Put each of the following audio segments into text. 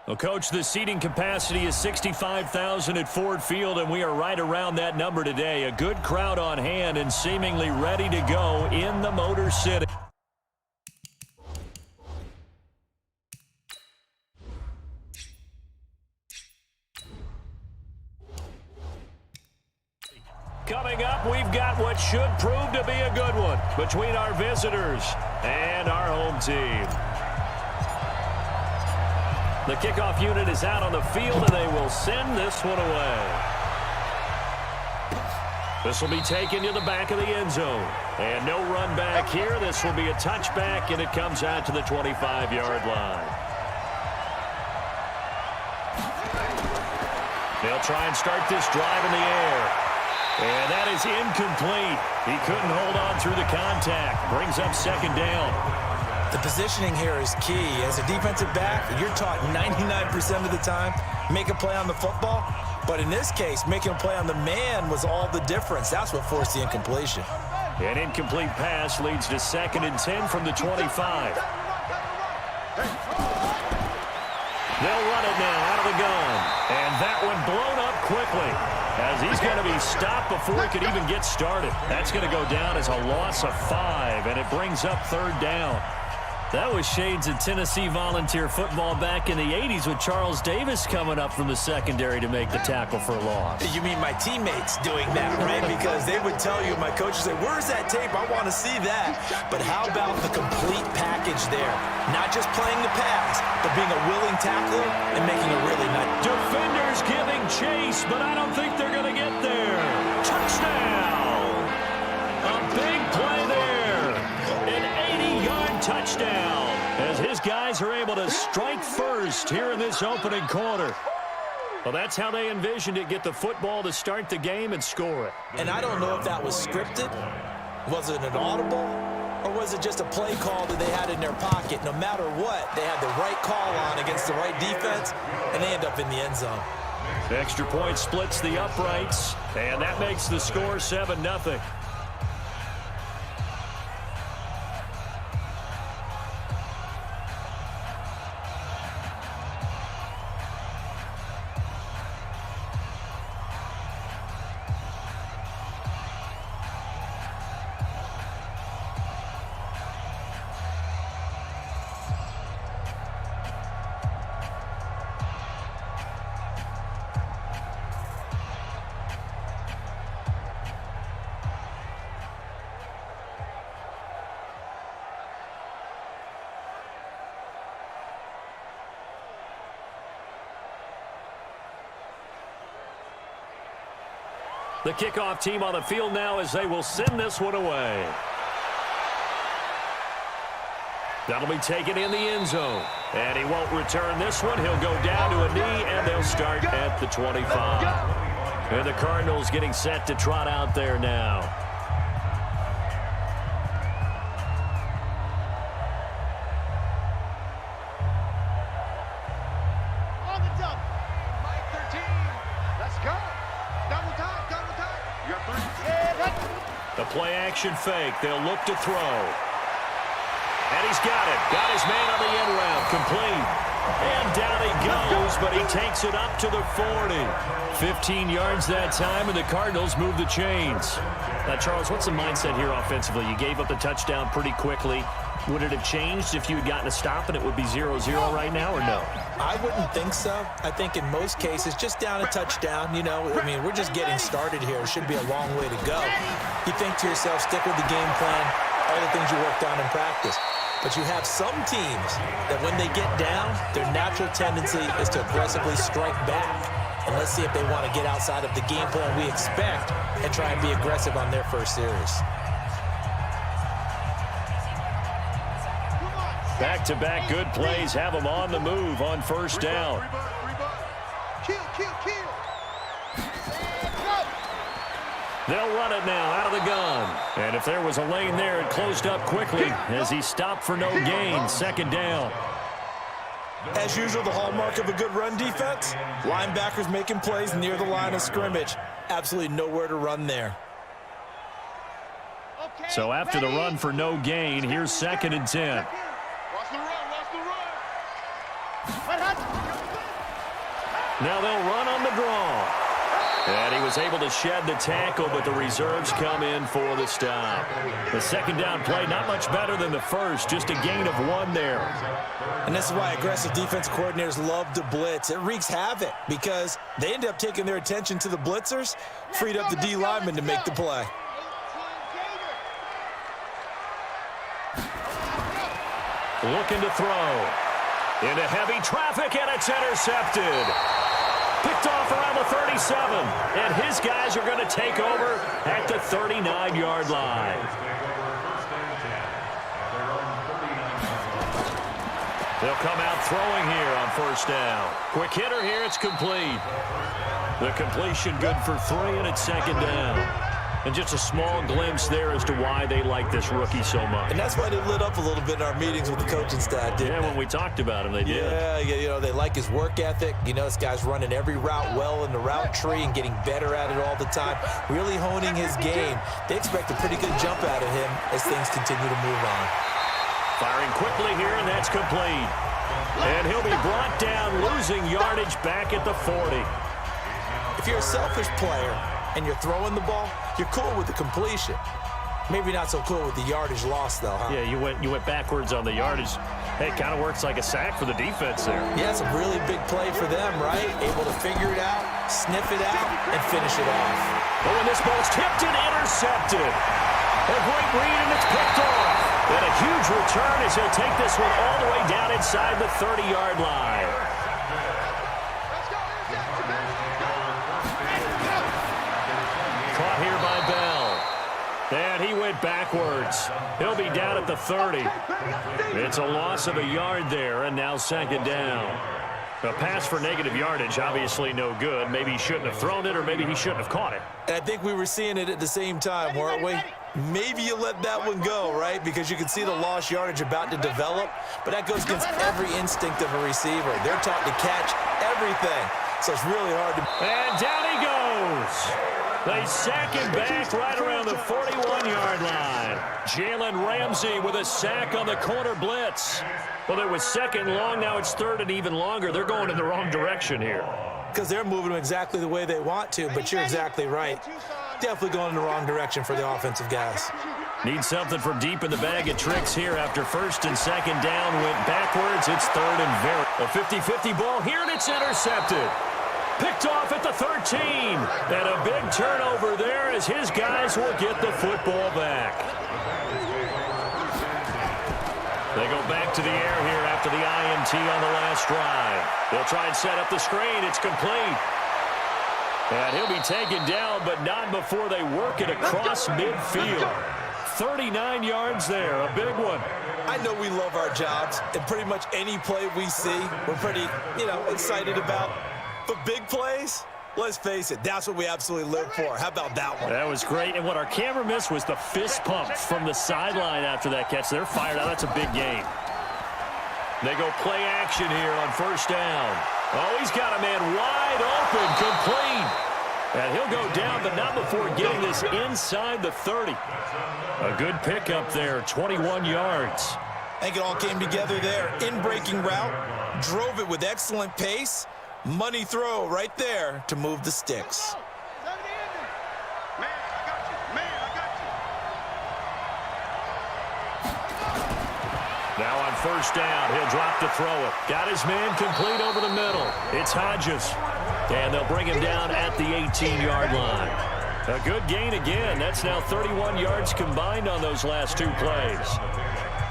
Well, Coach, the seating capacity is 65,000 at Ford Field, and we are right around that number today. A good crowd on hand and seemingly ready to go in the Motor City. Coming up, we've got what should prove to be a good one between our visitors and our home team. The kickoff unit is out on the field, and they will send this one away. This will be taken to the back of the end zone. And no run back here. This will be a touchback, and it comes out to the 25-yard line. They'll try and start this drive in the air. And that is incomplete. He couldn't hold on through the contact. Brings up second down. The positioning here is key. As a defensive back, you're taught 99% of the time, make a play on the football. But in this case, making a play on the man was all the difference. That's what forced the incompletion. An incomplete pass leads to 2nd and 10 from the 25. They'll run it now out of the gun. And that one blown up quickly, as he's going to be stopped before he could even get started. That's going to go down as a loss of 5, and it brings up 3rd down. That was shades of Tennessee volunteer football back in the 80s with Charles Davis coming up from the secondary to make the tackle for a loss. You mean my teammates doing that, right? Because they would tell you, my coach would say, where's that tape? I want to see that. But how about the complete package there? Not just playing the pass, but being a willing tackler and making a really nice. Defenders giving chase, but I don't think they're going to get there. Touchdown! A big play there. An 80-yard touchdown, as his guys are able to strike first here in this opening quarter. Well, that's how they envisioned it, get the football to start the game and score it. And I don't know if that was scripted. Was it an audible? Or was it just a play call that they had in their pocket? No matter what, they had the right call on against the right defense, and they end up in the end zone. The extra point splits the uprights, and that makes the score 7-0. The kickoff team on the field now as they will send this one away. That'll be taken in the end zone. And he won't return this one. He'll go down to a knee, and they'll start at the 25. And the Cardinals getting set to trot out there now. On the dump. Mike 13. Let's go. Double time. You got 3. The play action fake. They'll look to throw. And he's got it. Got his man on the end round. Complete. And down he goes, but he takes it up to the 40. 15 yards that time, and the Cardinals move the chains. Now, Charles, what's the mindset here offensively? You gave up the touchdown pretty quickly. Would it have changed if you had gotten a stop and it would be 0-0 right now, or no? I wouldn't think so. I think in most cases, just down a touchdown, you know, I mean, we're just getting started here. It should be a long way to go. You think to yourself, stick with the game plan, all the things you worked on in practice. But you have some teams that when they get down, their natural tendency is to aggressively strike back. And let's see if they want to get outside of the game plan we expect and try and be aggressive on their first series. Back-to-back good plays have them on the move on first down. Kill. They'll run it now out of the gun. And if there was a lane there, it closed up quickly as he stopped for no gain. Second down. As usual, the hallmark of a good run defense, linebackers making plays near the line of scrimmage. Absolutely nowhere to run there. So after the run for no gain, here's 2nd and 10. Watch the run. Now they'll run on the draw. And he was able to shed the tackle, but the reserves come in for the stop. The second down play, not much better than the first, just a gain of 1 there. And this is why aggressive defense coordinators love to blitz. It wreaks havoc because they end up taking their attention to the blitzers, freed up the D lineman to make the play. Looking to throw. Into heavy traffic, and it's intercepted. Picked off around the 37, and his guys are going to take over at the 39-yard line. They'll come out throwing here on first down. Quick hitter here, it's complete. The completion good for 3, and it's second down. And just a small glimpse there as to why they like this rookie so much. And that's why they lit up a little bit in our meetings with the coaching staff, didn't they? When we talked about him, they did. Yeah, you know, they like his work ethic. You know, this guy's running every route well in the route tree and getting better at it all the time, really honing his game. They expect a pretty good jump out of him as things continue to move on. Firing quickly here, and that's complete. And he'll be brought down, losing yardage back at the 40. If you're a selfish player and you're throwing the ball, you're cool with the completion. Maybe not so cool with the yardage loss, though, huh? Yeah, you went backwards on the yardage. Hey, it kind of works like a sack for the defense there. Yeah, it's a really big play for them, right? Able to figure it out, sniff it out, and finish it off. Oh, and this ball's tipped and intercepted. A great read, and it's picked off. And a huge return as he'll take this one all the way down inside the 30-yard line. Caught here by Bell. And he went backwards. He'll be down at the 30. It's a loss of a yard there, and now second down. A pass for negative yardage, obviously no good. Maybe he shouldn't have thrown it, or maybe he shouldn't have caught it. And I think we were seeing it at the same time, weren't we? Maybe you let that one go, right? Because you can see the lost yardage about to develop, but that goes against every instinct of a receiver. They're taught to catch everything, so it's really hard to... And down he goes. They sack him back right around the 41-yard line. Jalen Ramsey with a sack on the corner blitz. Well, it was second long. Now it's third and even longer. They're going in the wrong direction here. Because they're moving them exactly the way they want to, but you're exactly right. Definitely going in the wrong direction for the offensive guys. Need something from deep in the bag of tricks here after first and second down went backwards. It's third and very. A 50-50 ball here, and it's intercepted. Picked off at the 13. And a big turnover there as his guys will get the football back. They go back to the air here after the INT on the last drive. They'll try and set up the screen. It's complete. And he'll be taken down, but not before they work it across midfield. 39 yards there, a big one. I know we love our jobs, and pretty much any play we see, we're pretty, excited about. But big plays, let's face it, that's what we absolutely live for. How about that one? That was great, and what our camera missed was the fist pump from the sideline after that catch. They're fired out. That's a big game. They go play action here on first down. Oh, he's got a man wide open, complete. And he'll go down, but not before getting this inside the 30. A good pickup there, 21 yards. I think it all came together there. In-breaking route, drove it with excellent pace. Money throw right there to move the sticks. Now on first down, he'll drop to throw it. Got his man complete over the middle. It's Hodges. And they'll bring him down at the 18-yard line. A good gain again. That's now 31 yards combined on those last two plays.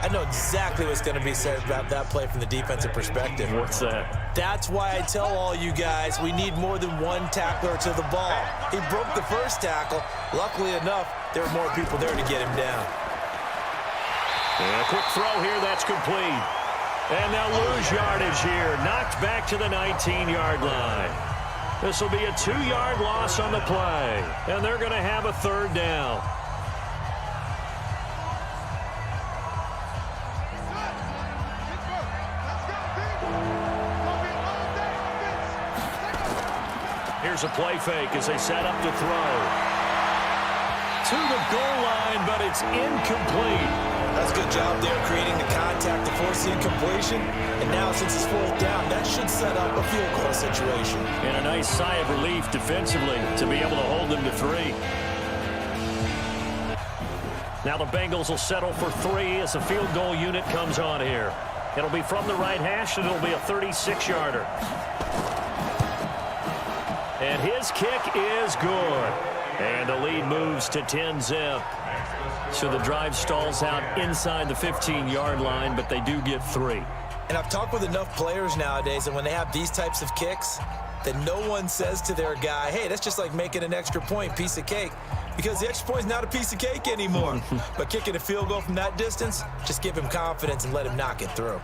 I know exactly what's going to be said about that play from the defensive perspective. What's that? That's why I tell all you guys we need more than one tackler to the ball. He broke the first tackle. Luckily enough, there were more people there to get him down. And a quick throw here, that's complete. And they'll lose yardage here. Knocked back to the 19-yard line. This will be a 2-yard loss on the play. And they're going to have a third down. Here's a play fake as they set up to throw. To the goal line, but it's incomplete. Does a good job there creating the contact to force the incompletion. And now since it's fourth down, that should set up a field goal situation. And a nice sigh of relief defensively to be able to hold them to 3. Now the Bengals will settle for 3 as the field goal unit comes on here. It'll be from the right hash, and it'll be a 36-yarder. And his kick is good. And the lead moves to 10-zip. So the drive stalls out inside the 15-yard line, but they do get 3. And I've talked with enough players nowadays, and when they have these types of kicks, that no one says to their guy, hey, that's just like making an extra point, piece of cake. Because the extra point is not a piece of cake anymore. But kicking a field goal from that distance, just give him confidence and let him knock it through.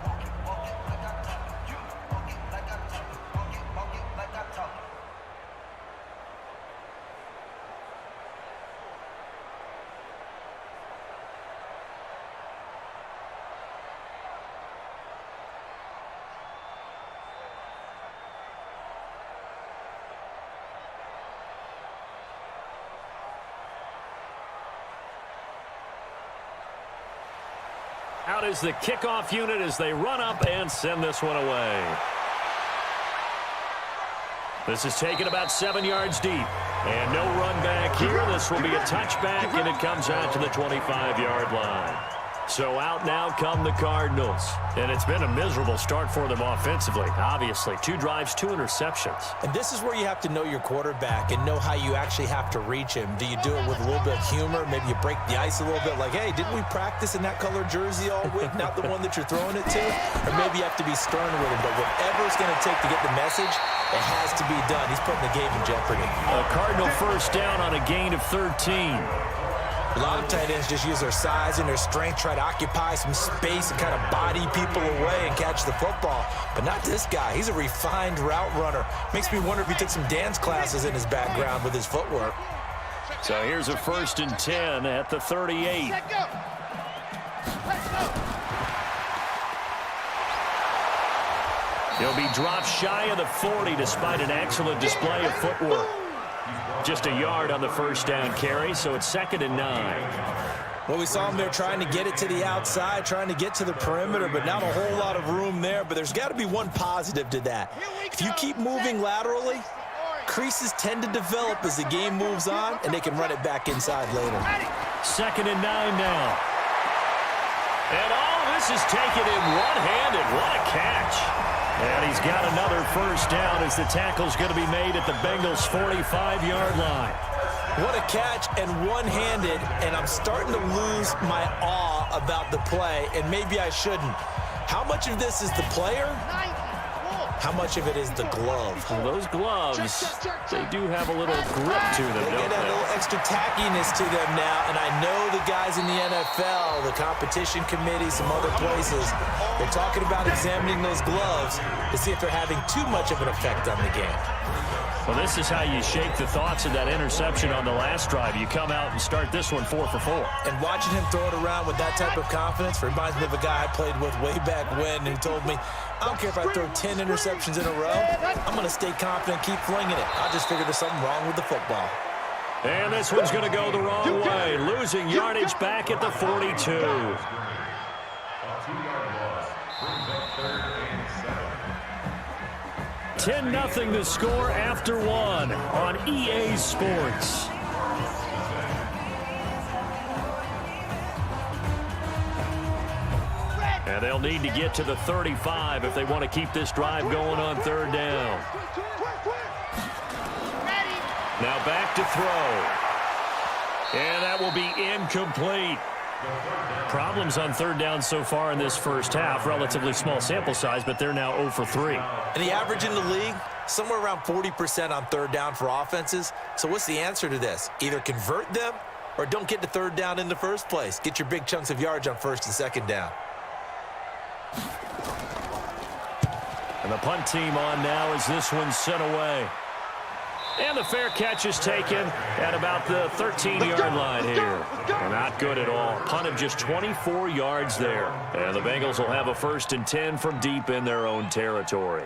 Out is the kickoff unit as they run up and send this one away. This is taken about 7 yards deep. And no run back here. This will be a touchback, and it comes out to the 25-yard line. So out now come the Cardinals. And it's been a miserable start for them offensively. Obviously, 2 drives, 2 interceptions. And this is where you have to know your quarterback and know how you actually have to reach him. Do you do it with a little bit of humor? Maybe you break the ice a little bit like, hey, didn't we practice in that color jersey all week? Not the one that you're throwing it to? Or maybe you have to be stern with him. But whatever it's going to take to get the message, it has to be done. He's putting the game in jeopardy. A Cardinal first down on a gain of 13. A lot of tight ends just use their size and their strength, try to occupy some space and kind of body people away and catch the football. But not this guy. He's a refined route runner. Makes me wonder if he took some dance classes in his background with his footwork. So here's a 1st and 10 at the 38. Let go. Let's go. He'll be dropped shy of the 40 despite an excellent display of footwork. Just a yard on the first down carry, so it's 2nd and 9. Well, we saw him there trying to get it to the outside, trying to get to the perimeter, but not a whole lot of room there. But there's got to be one positive to that. If you keep moving laterally, creases tend to develop as the game moves on, and they can run it back inside later. 2nd and 9 now. And all this is taken in one-handed. What a catch. And he's got another first down as the tackle's going to be made at the Bengals' 45-yard line. What a catch and one-handed, and I'm starting to lose my awe about the play, and maybe I shouldn't. How much of this is the player? How much of it is the glove? Well, those gloves, they do have a little grip to them, They don't get a they? little extra tackiness to them now, and I know the guys in the NFL, the competition committee, some other places, they're talking about examining those gloves to see if they're having too much of an effect on the game. Well, this is how you shake the thoughts of that interception on the last drive. You come out and start this one 4 for 4. And watching him throw it around with that type of confidence reminds me of a guy I played with way back when who told me, I don't care if I throw 10 interceptions in a row, I'm going to stay confident, keep flinging it. I just figured there's something wrong with the football. And this one's going to go the wrong way, losing yardage back at the 42. 10-0 the score after 1 on EA Sports. And they'll need to get to the 35 if they want to keep this drive going on 3rd down. Now back to throw. And that will be incomplete. Problems on 3rd down so far in this first half. Relatively small sample size, but they're now 0 for 3. And the average in the league, somewhere around 40% on 3rd down for offenses. So what's the answer to this? Either convert them or don't get to 3rd down in the first place. Get your big chunks of yards on 1st and 2nd down. And the punt team on now as this one's sent away. And the fair catch is taken at about the 13-yard line here. Not good at all. Punt of just 24 yards there. And the Bengals will have a 1st and 10 from deep in their own territory.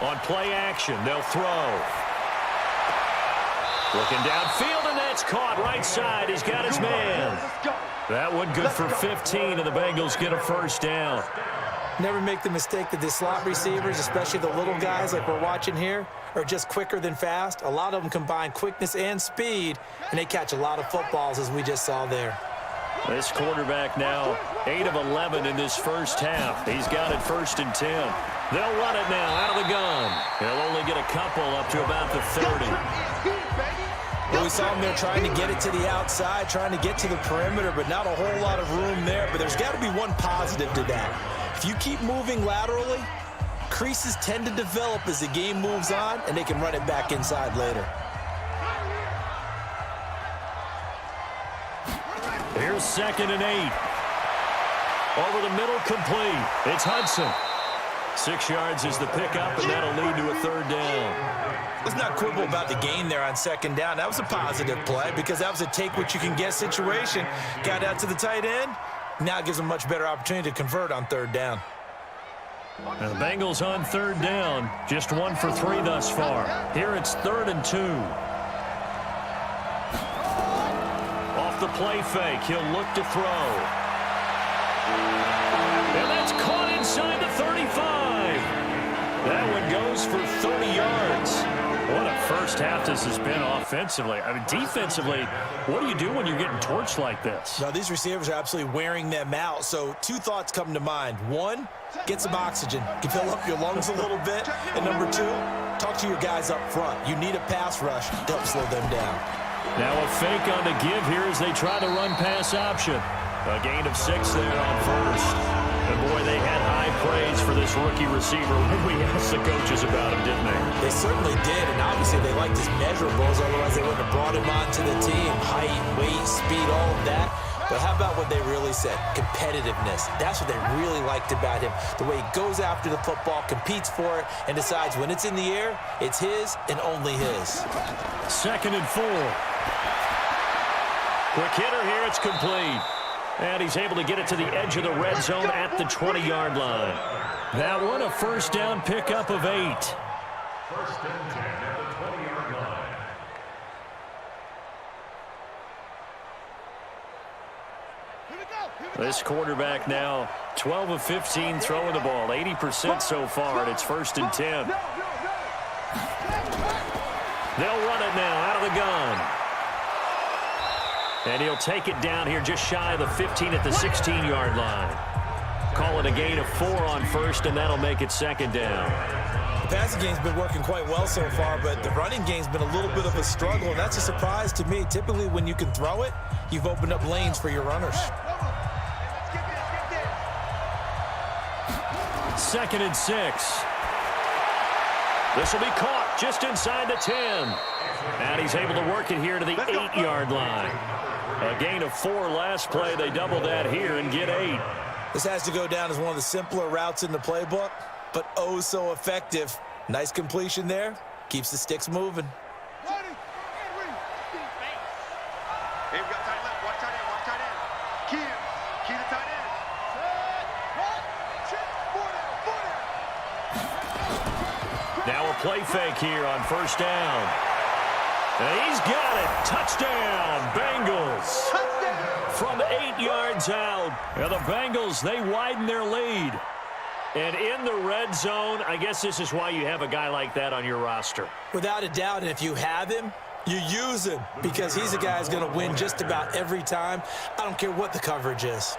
On play action, they'll throw. Looking downfield, and that's caught right side. He's got his man. That one good for 15, and the Bengals get a first down. Never make the mistake that the slot receivers, especially the little guys like we're watching here, are just quicker than fast. A lot of them combine quickness and speed, and they catch a lot of footballs, as we just saw there. This quarterback now 8 of 11 in this first half. He's got it 1st and 10. They'll run it now out of the gun. He'll only get a couple up to about the 30. Well, we saw him there trying to get it to the outside, trying to get to the perimeter, but not a whole lot of room there. But there's got to be one positive to that. If you keep moving laterally, creases tend to develop as the game moves on, and they can run it back inside later. Here's 2nd and 8. Over the middle, complete. It's Hudson. 6 yards is the pickup, and that'll lead to a 3rd down. Let's not quibble about the gain there on 2nd down. That was a positive play because that was a take-what-you-can-get situation. Got out to the tight end. Now it gives them a much better opportunity to convert on 3rd down. Now the Bengals on 3rd down. Just 1 for 3 thus far. Here it's 3rd and 2. Off the play fake, he'll look to throw. And that's caught inside the 35. That one goes for 30 yards. What a first half this has been offensively. I mean, defensively, what do you do when you're getting torched like this? Now, these receivers are absolutely wearing them out. So 2 thoughts come to mind. 1, get some oxygen. You can fill up your lungs a little bit. And number 2, talk to your guys up front. You need a pass rush to help slow them down. Now a fake on the give here as they try to run pass option. A gain of 6 there on 1st. And boy, they had high praise for this rookie receiver when we asked the coaches about him, didn't they? They certainly did, and obviously they liked his measurables, otherwise they wouldn't have brought him onto the team. Height, weight, speed, all of that. But how about what they really said? Competitiveness. That's what they really liked about him. The way he goes after the football, competes for it, and decides when it's in the air, it's his and only his. 2nd and 4. Quick hitter here, it's complete. And he's able to get it to the edge of the red zone at the 20-yard line. That one, a first down pickup of 8. 1st and 10 at the 20-yard line. This quarterback now 12 of 15 throwing the ball, 80% so far, and it's 1st and 10. They'll run it now out of the gun. And he'll take it down here just shy of the 15 at the 16-yard line. Call it a gain of 4 on 1st, and that'll make it 2nd down. The passing game's been working quite well so far, but the running game's been a little bit of a struggle, and that's a surprise to me. Typically, when you can throw it, you've opened up lanes for your runners. 2nd and 6. This will be caught just inside the 10. And he's able to work it here to the 8-yard line. A gain of 4 last play. They double that here and get 8. This has to go down as one of the simpler routes in the playbook, but oh so effective. Nice completion there. Keeps the sticks moving. Hey, we got tight left. Watch tight end. Watch tight end. Key to tight end. Now a play fake here on 1st down. And he's got it. Touchdown, Bengals. From 8 yards out. And the Bengals, they widen their lead. And in the red zone, I guess this is why you have a guy like that on your roster. Without a doubt, and if you have him, you use him because he's a guy who's going to win just about every time. I don't care what the coverage is.